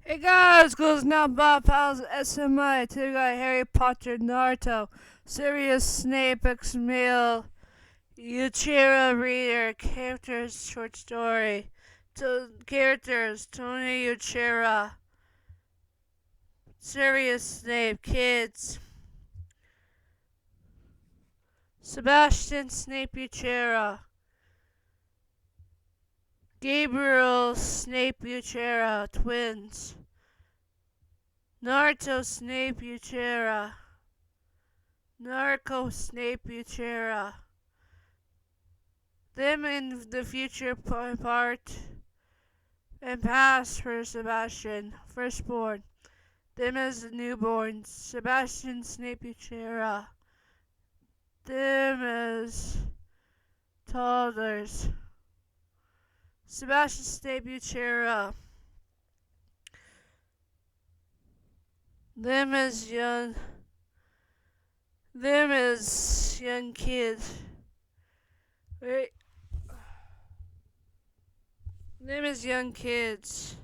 Hey guys, goes now Bob Pals SMI. Today we got Harry Potter, Naruto, Severus Snape, X-Mail, Uchiha Reader, Characters, Short Story, Characters, Tony Uchiha, Severus Snape, Kids, Sebastian Snape Uchiha, Gabriel Snape Uchiha, Twins, Naruto Snape Uchiha, Narco Snape Uchiha. Them in the future part and past for Sebastian, firstborn. Them as the newborn, Sebastian Snape Uchiha. Them as toddlers, Sebastian Snape Uchiha. Them as young kids. Wait. Them as young kids.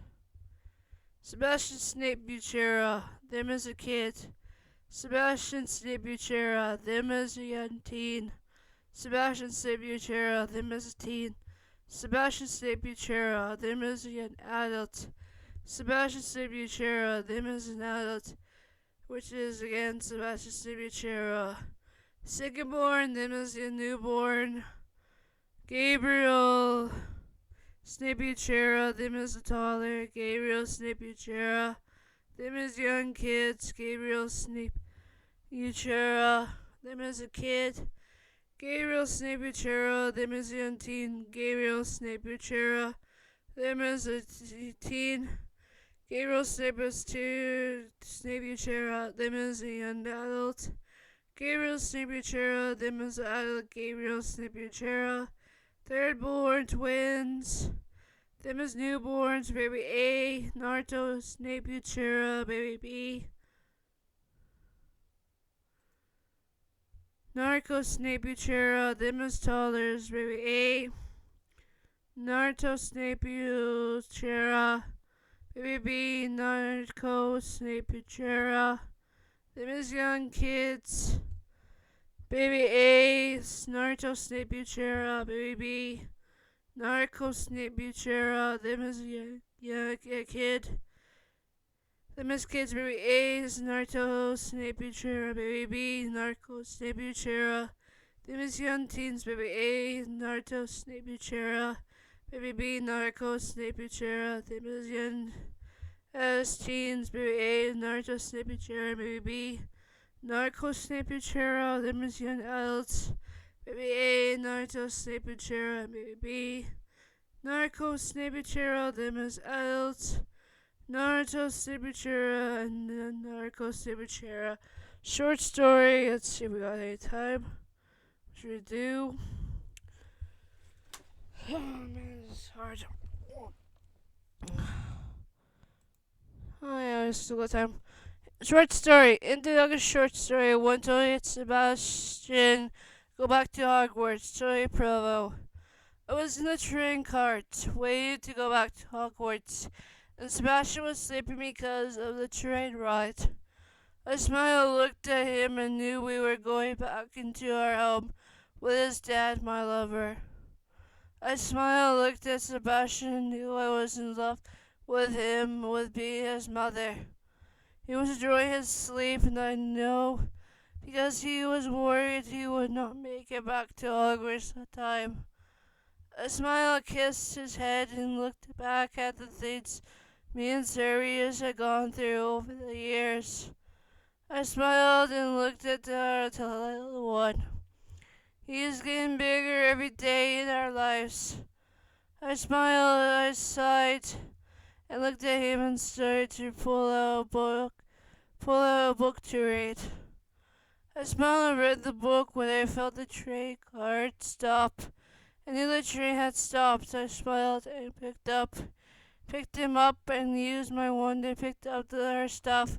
Sebastian Snape Uchiha. Them as a kid. Sebastian Snape Uchiha. Them as a young teen. Sebastian Snape Uchiha. Them as a teen. Sebastian Snape Uchiha. Them as a young adult. Sebastian Snape Uchiha. Them as an adult, which is again Sebastian Snape Uchiha. Secondborn. Them as a newborn. Gabriel Snape Uchiha. Them as a toddler. Gabriel Snape Uchiha. Them as young kids. Gabriel Snape Uchiha. Them as a kid. Gabriel Snape Uchiha. Them as a young teen. Gabriel Snape Uchiha. Them as a teen. Gabriel Snape Snape Uchiha. Them as a young adult. Gabriel Snape Uchiha. Them as an adult. Gabriel Snape Uchiha. Thirdborn twins. Them as newborns. Baby A. Naruto Snape Uchiha. Baby B. Narco Snape Uchiha. Them as toddlers. Baby A. Naruto Snape Uchiha. Baby B. Narco Snape Uchiha. Them as young kids. Baby A. Naruto Snape Uchiha. Baby B. Narco Snape Uchiha. Them as a kid. Them as kids. Baby A. Naruto Snape Uchiha. Baby B. Narco Snape Uchiha. Them as young teens. Baby A. Naruto Snape Uchiha. Baby B. Narco Snape Uchiha. Them as young as teens. Baby A. Naruto Snape Uchiha. Baby B. Narco Snape Uchiha. Them as young adults. Baby A. Naruto Snape Uchiha. Baby B. Narco Snape Uchiha. Them as adults. Naruto Snape Uchiha and Narco Snape Uchiha. Short story. Let's see if we got any time. What should we do? Oh man, this is hard. Oh yeah, I still got time. Short story. Introduction short story. One Tony and Sebastian go back to Hogwarts. Tony Provo. I was in the train cart, waiting to go back to Hogwarts, and Sebastian was sleeping because of the train ride. I smiled, looked at him, and knew we were going back into our home with his dad, my lover. I smiled, looked at Sebastian, and knew I was in love with him, with being his mother. He was enjoying his sleep, and I know because he was worried he would not make it back to Hogwarts in time. I smiled, kissed his head, and looked back at the things me and Sirius had gone through over the years. I smiled and looked at the little one. He is getting bigger every day in our lives. I smiled, I sighed, and looked at him and started to pull out a book to read. I smiled and read the book when I felt the train cart stop. I knew the train had stopped. I smiled and picked him up and used my wand and picked up our stuff.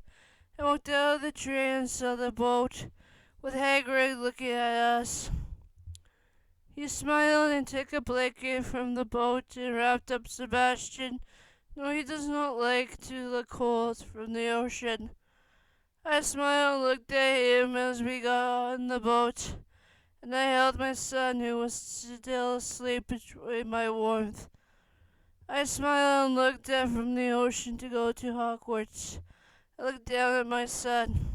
I walked out of the train and saw the boat with Hagrid looking at us. He smiled and took a blanket from the boat and wrapped up Sebastian No, he does not like to look cold from the ocean. I smiled and looked at him as we got on the boat, and I held my son, who was still asleep, enjoying my warmth. I smiled and looked up from the ocean to go to Hogwarts. I looked down at my son.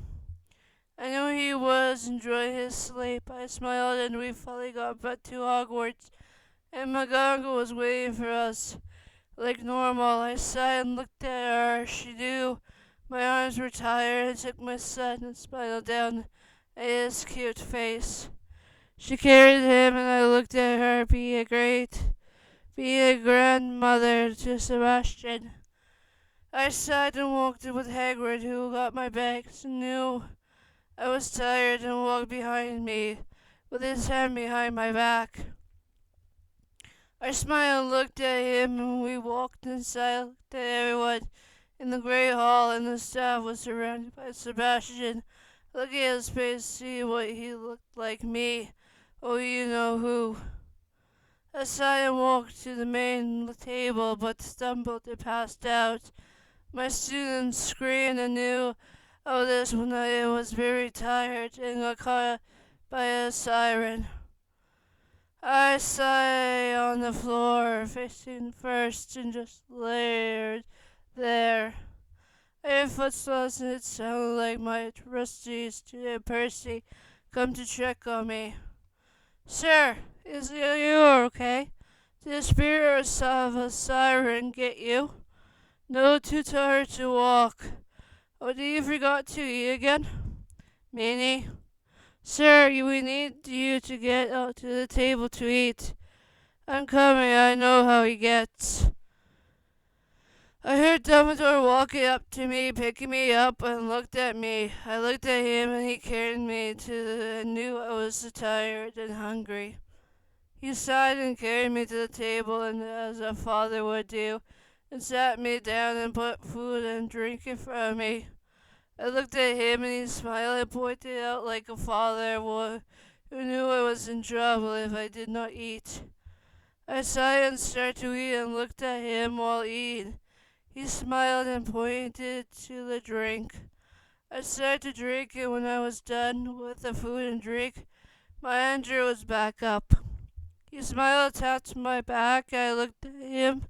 I knew he was enjoying his sleep. I smiled and we finally got back to Hogwarts, and McGonagall was waiting for us. Like normal, I sighed and looked at her. She knew my arms were tired. I took my son and smiled down at his cute face. She carried him and I looked at her. Be a grandmother to Sebastian. I sighed and walked in with Hagrid, who got my bags and knew I was tired and walked behind me, with his hand behind my back. I smiled and looked at him, and we walked inside, looked at everyone in the great hall, and the staff was surrounded by Sebastian. Look at his face, see what he looked like me. Oh, you know who. I sighed and walked to the main table, but stumbled and passed out. My students screamed and knew of this when I was very tired and got caught by a siren. I sat on the floor, facing first, and just lay there. I heard footsteps, and it sounded like my trusty student Percy come to check on me. Sir, is you okay? Did the spirit of a siren get you? No, too tired to walk. Oh, did you forgot to eat again? Minnie? Sir, we need you to get out to the table to eat. I'm coming, I know how he gets. I heard Dumbledore walking up to me, picking me up, and looked at me. I looked at him, and he carried me and knew I was tired and hungry. He sighed and carried me to the table, and as a father would do, and sat me down and put food and drink in front of me. I looked at him and he smiled and pointed out like a father would, who knew I was in trouble if I did not eat. I sighed and started to eat and looked at him while eating. He smiled and pointed to the drink. I started to drink, and when I was done with the food and drink, my anger was back up. He smiled, tapped my back. I looked at him.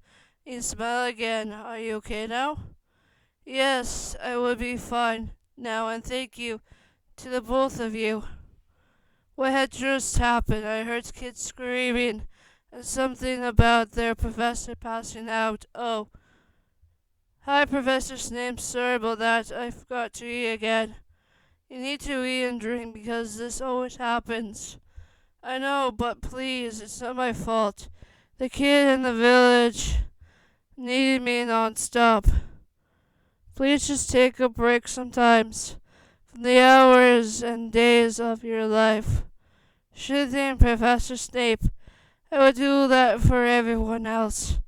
He smiled again. Are you okay now? Yes, I will be fine now, and thank you to the both of you. What had just happened? I heard kids screaming, and something about their professor passing out. Oh, hi, Professor Snape. Sorry about that. I forgot to eat again. You need to eat and drink because this always happens. I know, but please, it's not my fault. The kid in the village needed me non-stop. Please just take a break sometimes from the hours and days of your life. Should think, Professor Snape, I would do that for everyone else.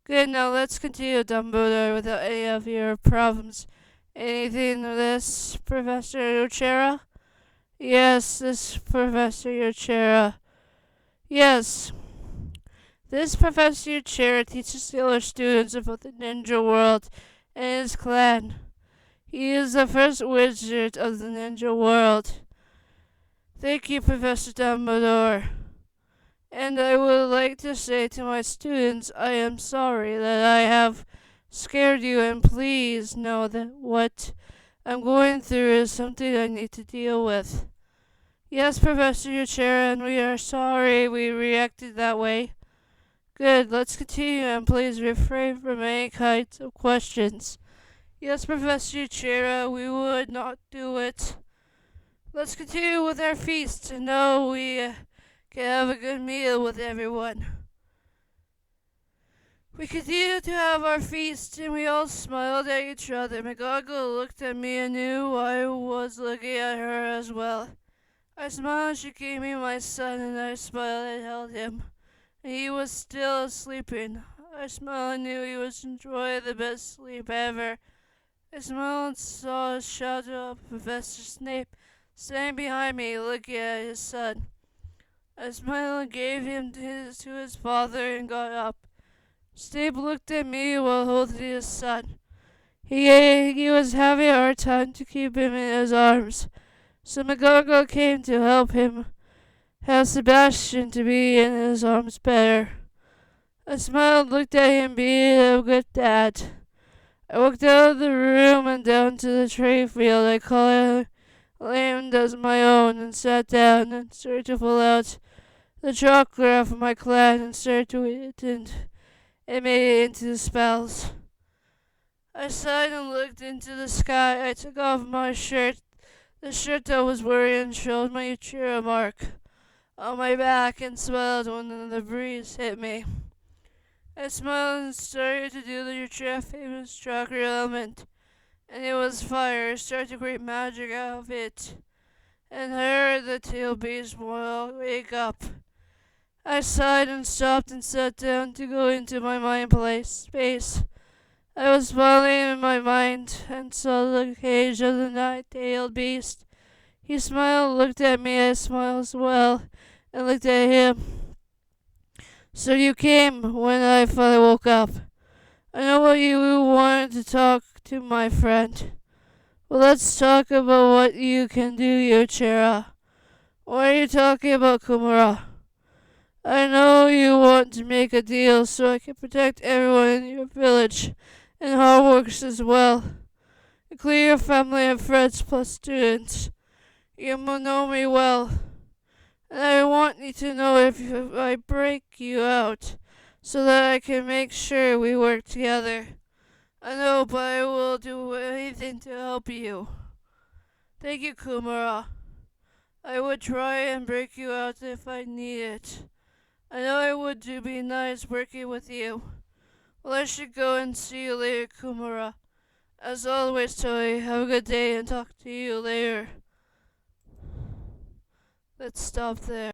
Good, now let's continue, Dumbledore, without any of your problems. Anything of this, Professor Uchiha? Yes, this Professor Uchiha. Yes. This Professor Uchiha teaches the other students about the ninja world and his clan. He is the first wizard of the ninja world. Thank you, Professor Dumbledore. And I would like to say to my students, I am sorry that I have scared you, and please know that what I'm going through is something I need to deal with. Yes, Professor Uchiha, and we are sorry we reacted that way. Good, let's continue, and please refrain from any kinds of questions. Yes, Professor Uchiha, we would not do it. Let's continue with our feast, and now we can have a good meal with everyone. We continued to have our feast, and we all smiled at each other. McGonagall looked at me and knew I was looking at her as well. I smiled and she gave me my son, and I smiled and held him. And he was still sleeping. I smiled and knew he was enjoying the best sleep ever. I smiled and saw a shadow of Professor Snape standing behind me, looking at his son. I smiled and gave him to his father and got up. Snape looked at me while holding his son. He was having a hard time to keep him in his arms, so McGonagall came to help him have Sebastian to be in his arms better. I smiled and looked at him being a good dad. I walked out of the room and down to the tray field I claimed as my own and sat down and started to pull out the chocolate off my clan and started to eat it and made it into spells. I sighed and looked into the sky. I took off my shirt. The shirt I was wearing showed my Uchiha mark on my back and smiled when the breeze hit me. I smiled and started to do the Uchiha famous chocolate element, and it was fire. I started to create magic out of it, and heard the tail beast wake up. I sighed and stopped and sat down to go into my mind space. I was smiling in my mind and saw the cage of the nine-tailed beast. He smiled, looked at me, I smiled as well, and looked at him. So you came when I finally woke up. I know what you wanted to talk to my friend. Well, let's talk about what you can do, Uchiha. Why are you talking about Kumara? I know you want to make a deal so I can protect everyone in your village and Hogwarts as well, including your family and friends plus students. You know me well, and I want you to know if I break you out, so that I can make sure we work together. I know, but I will do anything to help you. Thank you, Kumara. I would try and break you out if I need it. I know I would be nice working with you. Well, I should go and see you later, Kumara. As always, Toei, have a good day and talk to you later. Let's stop there.